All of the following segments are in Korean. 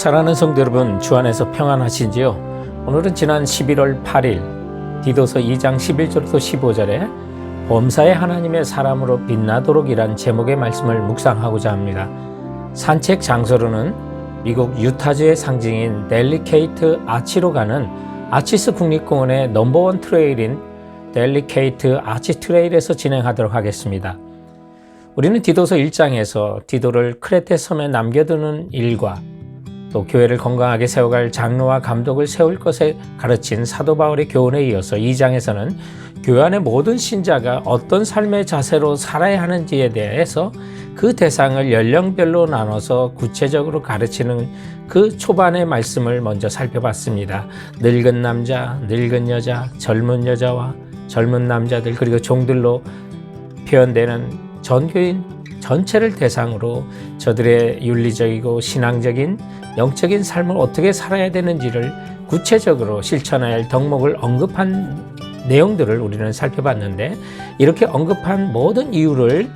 사랑하는 성도 여러분, 주 안에서 평안하신지요? 오늘은 지난 11월 8일 디도서 2장 11절부터 15절에 범사에 하나님의 사람으로 빛나도록 이란 제목의 말씀을 묵상하고자 합니다. 산책 장소로는 미국 유타주의 상징인 델리케이트 아치로 가는 아치스 국립공원의 넘버원 트레일인 델리케이트 아치 트레일에서 진행하도록 하겠습니다. 우리는 디도서 1장에서 디도를 크레테 섬에 남겨두는 일과 또 교회를 건강하게 세워갈 장로와 감독을 세울 것에 가르친 사도 바울의 교훈에 이어서 2장에서는 교회 안의 모든 신자가 어떤 삶의 자세로 살아야 하는지에 대해서 그 대상을 연령별로 나눠서 구체적으로 가르치는 그 초반의 말씀을 먼저 살펴봤습니다. 늙은 남자, 늙은 여자, 젊은 여자와 젊은 남자들 그리고 종들로 표현되는 전교인 전체를 대상으로 저들의 윤리적이고 신앙적인 영적인 삶을 어떻게 살아야 되는지를 구체적으로 실천해야 할 덕목을 언급한 내용들을 우리는 살펴봤는데, 이렇게 언급한 모든 이유를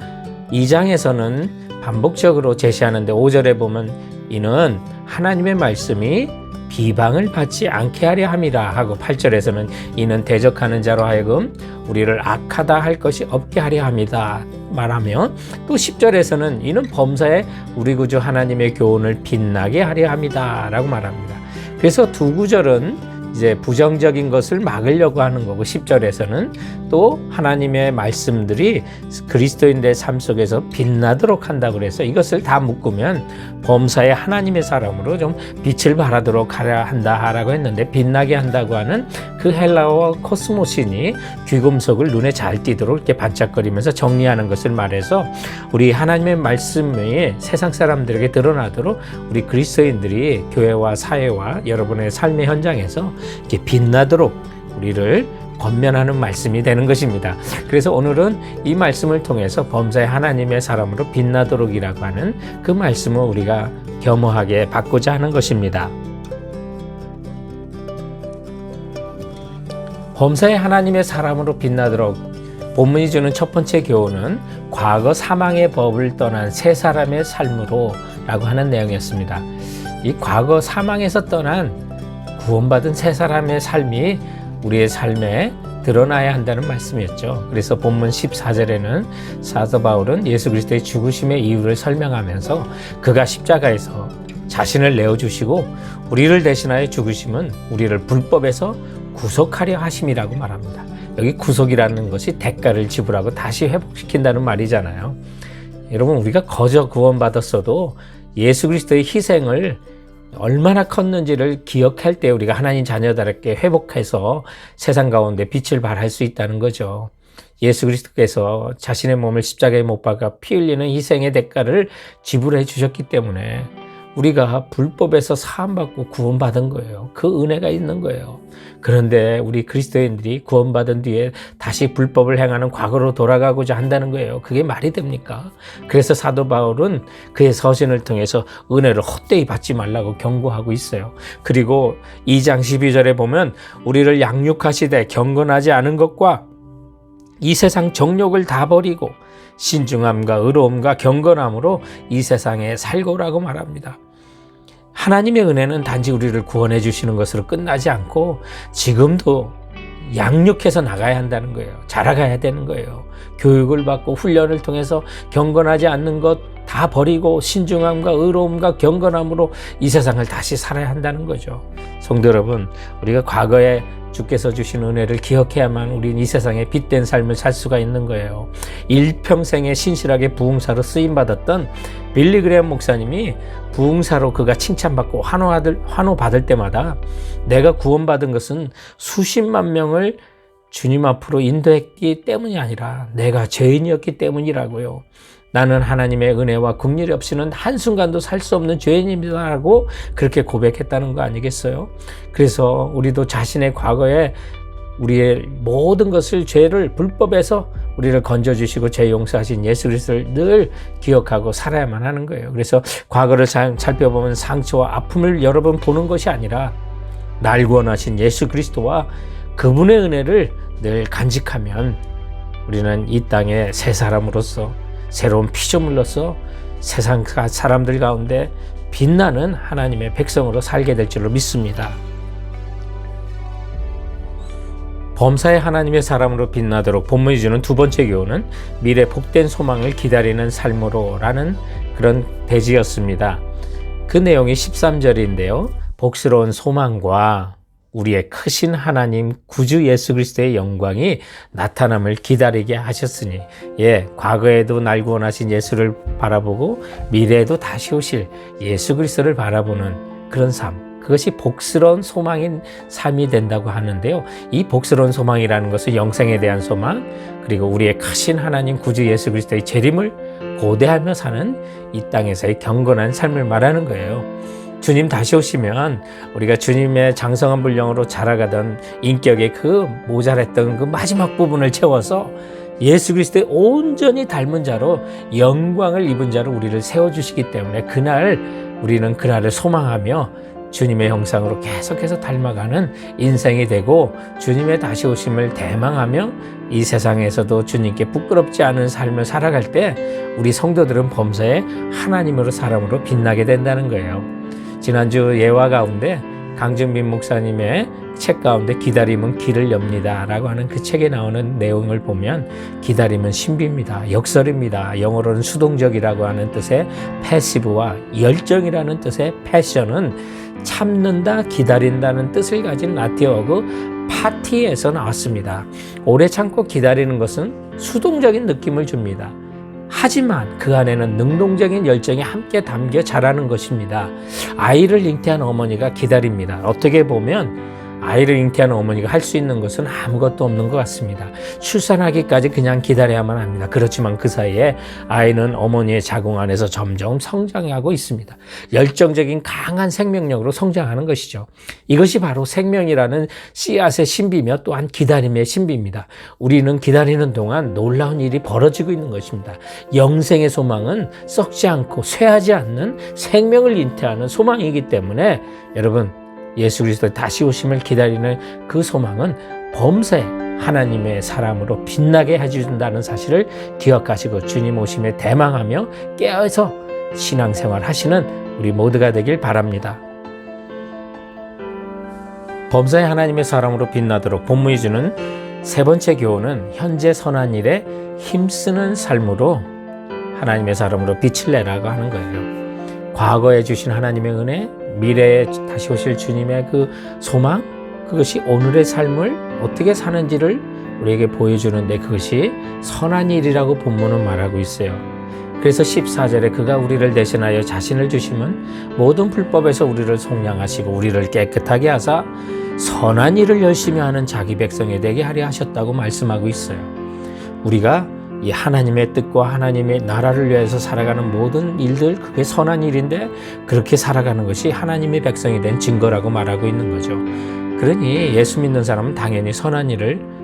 2장에서는 반복적으로 제시하는데 5절에 보면 이는 하나님의 말씀이 비방을 받지 않게 하려 함이라 하고, 8절에서는 이는 대적하는 자로 하여금 우리를 악하다 할 것이 없게 하려 함이다 말하며, 또 10절에서는 이는 범사에 우리 구주 하나님의 교훈을 빛나게 하려 함이다 라고 말합니다. 그래서 두 구절은 이제 부정적인 것을 막으려고 하는 거고, 10절에서는 또 하나님의 말씀들이 그리스도인들의 삶 속에서 빛나도록 한다고 그래서 이것을 다 묶으면 범사에 하나님의 사람으로 좀 빛을 발하도록 하려 한다라고 했는데, 빛나게 한다고 하는 그 헬라어 코스모신이 귀금속을 눈에 잘 띄도록 이렇게 반짝거리면서 정리하는 것을 말해서 우리 하나님의 말씀이 세상 사람들에게 드러나도록 우리 그리스도인들이 교회와 사회와 여러분의 삶의 현장에서 이렇게 빛나도록 우리를 권면하는 말씀이 되는 것입니다. 그래서 오늘은 이 말씀을 통해서 범사에 하나님의 사람으로 빛나도록이라고 하는 그 말씀을 우리가 겸허하게 받고자 하는 것입니다. 범사에 하나님의 사람으로 빛나도록 본문이 주는 첫 번째 교훈은 과거 사망의 법을 떠난 새 사람의 삶으로 라고 하는 내용이었습니다. 이 과거 사망에서 떠난 구원받은 새 사람의 삶이 우리의 삶에 드러나야 한다는 말씀이었죠. 그래서 본문 14절에는 사도 바울은 예수 그리스도의 죽으심의 이유를 설명하면서 그가 십자가에서 자신을 내어주시고 우리를 대신하여 죽으심은 우리를 불법에서 구속하려 하심이라고 말합니다. 여기 구속이라는 것이 대가를 지불하고 다시 회복시킨다는 말이잖아요. 여러분, 우리가 거저 구원받았어도 예수 그리스도의 희생을 얼마나 컸는지를 기억할 때 우리가 하나님 자녀답게 회복해서 세상 가운데 빛을 발할 수 있다는 거죠. 예수 그리스도께서 자신의 몸을 십자가에 못 박아 피 흘리는 희생의 대가를 지불해 주셨기 때문에 우리가 불법에서 사함받고 구원받은 거예요. 그 은혜가 있는 거예요. 그런데 우리 그리스도인들이 구원받은 뒤에 다시 불법을 행하는 과거로 돌아가고자 한다는 거예요. 그게 말이 됩니까? 그래서 사도 바울은 그의 서신을 통해서 은혜를 헛되이 받지 말라고 경고하고 있어요. 그리고 2장 12절에 보면 우리를 양육하시되 경건하지 않은 것과 이 세상 정욕을 다 버리고 신중함과 의로움과 경건함으로 이 세상에 살고라고 말합니다. 하나님의 은혜는 단지 우리를 구원해 주시는 것으로 끝나지 않고 지금도 양육해서 나가야 한다는 거예요. 자라가야 되는 거예요. 교육을 받고 훈련을 통해서 경건하지 않는 것 다 버리고 신중함과 의로움과 경건함으로 이 세상을 다시 살아야 한다는 거죠. 성도 여러분, 우리가 과거에 주께서 주신 은혜를 기억해야만 우리는 이 세상에 빛된 삶을 살 수가 있는 거예요. 일평생에 신실하게 부흥사로 쓰임받았던 빌리 그레엄 목사님이 부흥사로 그가 칭찬받고 환호받을 때마다 내가 구원받은 것은 수십만 명을 주님 앞으로 인도했기 때문이 아니라 내가 죄인이었기 때문이라고요. 나는 하나님의 은혜와 긍휼이 없이는 한순간도 살 수 없는 죄인입니다라고 그렇게 고백했다는 거 아니겠어요? 그래서 우리도 자신의 과거에 우리의 모든 것을 죄를 불법에서 우리를 건져주시고 죄 용서하신 예수 그리스도를 늘 기억하고 살아야만 하는 거예요. 그래서 과거를 살펴보면 상처와 아픔을 여러 번 보는 것이 아니라 날 구원하신 예수 그리스도와 그분의 은혜를 늘 간직하면 우리는 이 땅의 새 사람으로서 새로운 피조물로서 세상 사람들 가운데 빛나는 하나님의 백성으로 살게 될 줄로 믿습니다. 범사의 하나님의 사람으로 빛나도록 본문이 주는 두 번째 교훈은 미래 복된 소망을 기다리는 삶으로 라는 그런 대지였습니다. 그 내용이 13절인데요. 복스러운 소망과 우리의 크신 하나님 구주 예수 그리스도의 영광이 나타남을 기다리게 하셨으니, 과거에도 날 구원하신 예수를 바라보고 미래에도 다시 오실 예수 그리스도를 바라보는 그런 삶, 그것이 복스러운 소망인 삶이 된다고 하는데요. 이 복스러운 소망이라는 것은 영생에 대한 소망, 그리고 우리의 크신 하나님 구주 예수 그리스도의 재림을 고대하며 사는 이 땅에서의 경건한 삶을 말하는 거예요. 주님 다시 오시면 우리가 주님의 장성한 분량으로 자라가던 인격의 그 모자랐던 그 마지막 부분을 채워서 예수 그리스도의 온전히 닮은 자로, 영광을 입은 자로 우리를 세워주시기 때문에 그날 우리는 그날을 소망하며 주님의 형상으로 계속해서 닮아가는 인생이 되고, 주님의 다시 오심을 대망하며 이 세상에서도 주님께 부끄럽지 않은 삶을 살아갈 때 우리 성도들은 범사에 하나님으로 사람으로 빛나게 된다는 거예요. 지난주 예화 가운데 강증빈 목사님의 책 가운데 기다림은 길을 엽니다 라고 하는 그 책에 나오는 내용을 보면, 기다림은 신비입니다, 역설입니다. 영어로는 수동적이라고 하는 뜻의 패시브와 열정이라는 뜻의 패션은 참는다, 기다린다는 뜻을 가진 라틴어그 파티에서 나왔습니다. 오래 참고 기다리는 것은 수동적인 느낌을 줍니다. 하지만 그 안에는 능동적인 열정이 함께 담겨 자라는 것입니다. 아이를 잉태한 어머니가 기다립니다. 어떻게 보면 아이를 잉태한 어머니가 할 수 있는 것은 아무것도 없는 것 같습니다. 출산하기까지 그냥 기다려야만 합니다. 그렇지만 그 사이에 아이는 어머니의 자궁 안에서 점점 성장하고 있습니다. 열정적인 강한 생명력으로 성장하는 것이죠. 이것이 바로 생명이라는 씨앗의 신비며 또한 기다림의 신비입니다. 우리는 기다리는 동안 놀라운 일이 벌어지고 있는 것입니다. 영생의 소망은 썩지 않고 쇠하지 않는 생명을 잉태하는 소망이기 때문에, 여러분, 예수 그리스도의 다시 오심을 기다리는 그 소망은 범사에 하나님의 사람으로 빛나게 해준다는 사실을 기억하시고 주님 오심에 대망하며 깨어서 신앙생활 하시는 우리 모두가 되길 바랍니다. 범사에 하나님의 사람으로 빛나도록 본문이 주는 세 번째 교훈은 현재 선한 일에 힘쓰는 삶으로 하나님의 사람으로 빛을 내라고 하는 거예요. 과거에 주신 하나님의 은혜, 미래에 다시 오실 주님의 그 소망, 그것이 오늘의 삶을 어떻게 사는지를 우리에게 보여주는데, 그것이 선한 일이라고 본문은 말하고 있어요. 그래서 14절에 그가 우리를 대신하여 자신을 주시면 모든 불법에서 우리를 속량하시고 우리를 깨끗하게 하사 선한 일을 열심히 하는 자기 백성이 되게 하려 하셨다고 말씀하고 있어요. 우리가 이 하나님의 뜻과 하나님의 나라를 위해서 살아가는 모든 일들, 그게 선한 일인데 그렇게 살아가는 것이 하나님의 백성이 된 증거라고 말하고 있는 거죠. 그러니 예수 믿는 사람은 당연히 선한 일을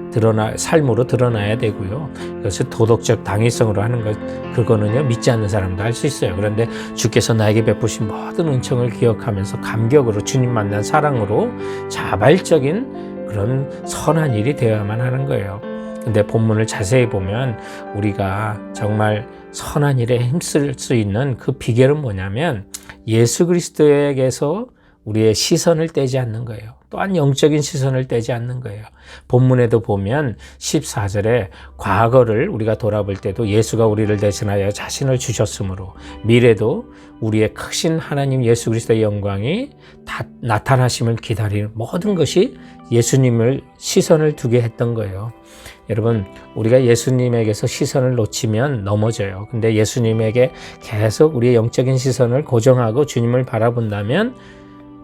삶으로 드러나야 되고요. 그것을 도덕적 당위성으로 하는 것, 그거는요, 믿지 않는 사람도 할 수 있어요. 그런데 주께서 나에게 베푸신 모든 은총을 기억하면서 감격으로 주님 만난 사랑으로 자발적인 그런 선한 일이 되어야만 하는 거예요. 근데 본문을 자세히 보면 우리가 정말 선한 일에 힘쓸 수 있는 그 비결은 뭐냐면, 예수 그리스도에게서 우리의 시선을 떼지 않는 거예요. 또한 영적인 시선을 떼지 않는 거예요. 본문에도 보면 14절에 과거를 우리가 돌아볼 때도 예수가 우리를 대신하여 자신을 주셨으므로 미래도 우리의 크신 하나님 예수 그리스도의 영광이 나타나심을 기다리는 모든 것이 예수님을 시선을 두게 했던 거예요. 여러분, 우리가 예수님에게서 시선을 놓치면 넘어져요. 근데 예수님에게 계속 우리의 영적인 시선을 고정하고 주님을 바라본다면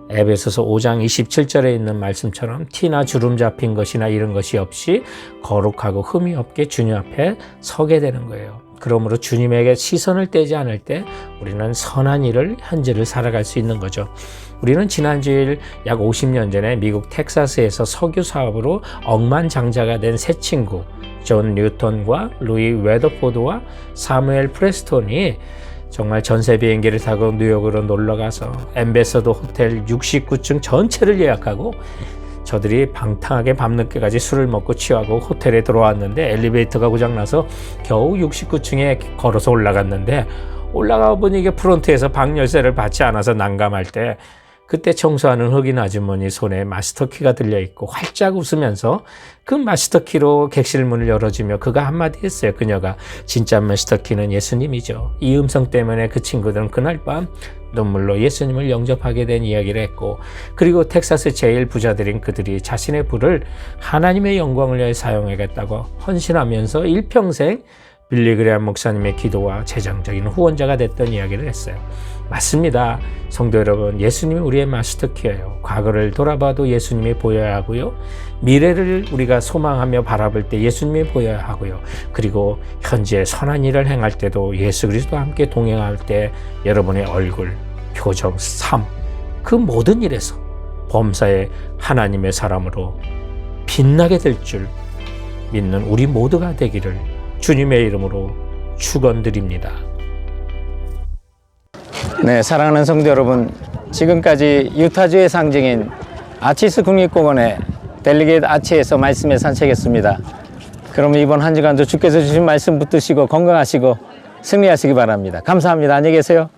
에베소서 5장 27절에 있는 말씀처럼 티나 주름 잡힌 것이나 이런 것이 없이 거룩하고 흠이 없게 주님 앞에 서게 되는 거예요. 그러므로 주님에게 시선을 떼지 않을 때 우리는 선한 일을, 현재를 살아갈 수 있는 거죠. 우리는 지난주일 약 50년 전에 미국 텍사스에서 석유 사업으로 억만장자가 된 세 친구 존 뉴턴과 루이 웨더포드와 사무엘 프레스톤이 정말 전세 비행기를 타고 뉴욕으로 놀러가서 엠베서더 호텔 69층 전체를 예약하고 저들이 방탕하게 밤늦게까지 술을 먹고 취하고 호텔에 들어왔는데 엘리베이터가 고장나서 겨우 69층에 걸어서 올라갔는데 올라가 보니 이게 프론트에서 방 열쇠를 받지 않아서 난감할 때 그때 청소하는 흑인 아주머니 손에 마스터키가 들려있고 활짝 웃으면서 그 마스터키로 객실 문을 열어주며 그가 한마디 했어요. 그녀가 진짜 마스터키는 예수님이죠. 이 음성 때문에 그 친구들은 그날 밤 눈물로 예수님을 영접하게 된 이야기를 했고, 그리고 텍사스 제일 부자들인 그들이 자신의 부를 하나님의 영광을 위해 사용하겠다고 헌신하면서 일평생 빌리그레암 목사님의 기도와 재정적인 후원자가 됐던 이야기를 했어요. 맞습니다. 성도 여러분, 예수님이 우리의 마스터키예요. 과거를 돌아봐도 예수님이 보여야 하고요. 미래를 우리가 소망하며 바라볼 때 예수님이 보여야 하고요. 그리고 현재 선한 일을 행할 때도 예수 그리스도와 함께 동행할 때 여러분의 얼굴, 표정, 삶, 그 모든 일에서 범사의 하나님의 사람으로 빛나게 될 줄 믿는 우리 모두가 되기를 주님의 이름으로 축원드립니다. 네, 사랑하는 성도 여러분, 지금까지 유타주의 상징인 아치스 국립공원의 델리게이트 아치에서 말씀에 산책했습니다. 그럼 이번 한 주간도 주께서 주신 말씀 붙드시고 건강하시고 승리하시기 바랍니다. 감사합니다. 안녕히 계세요.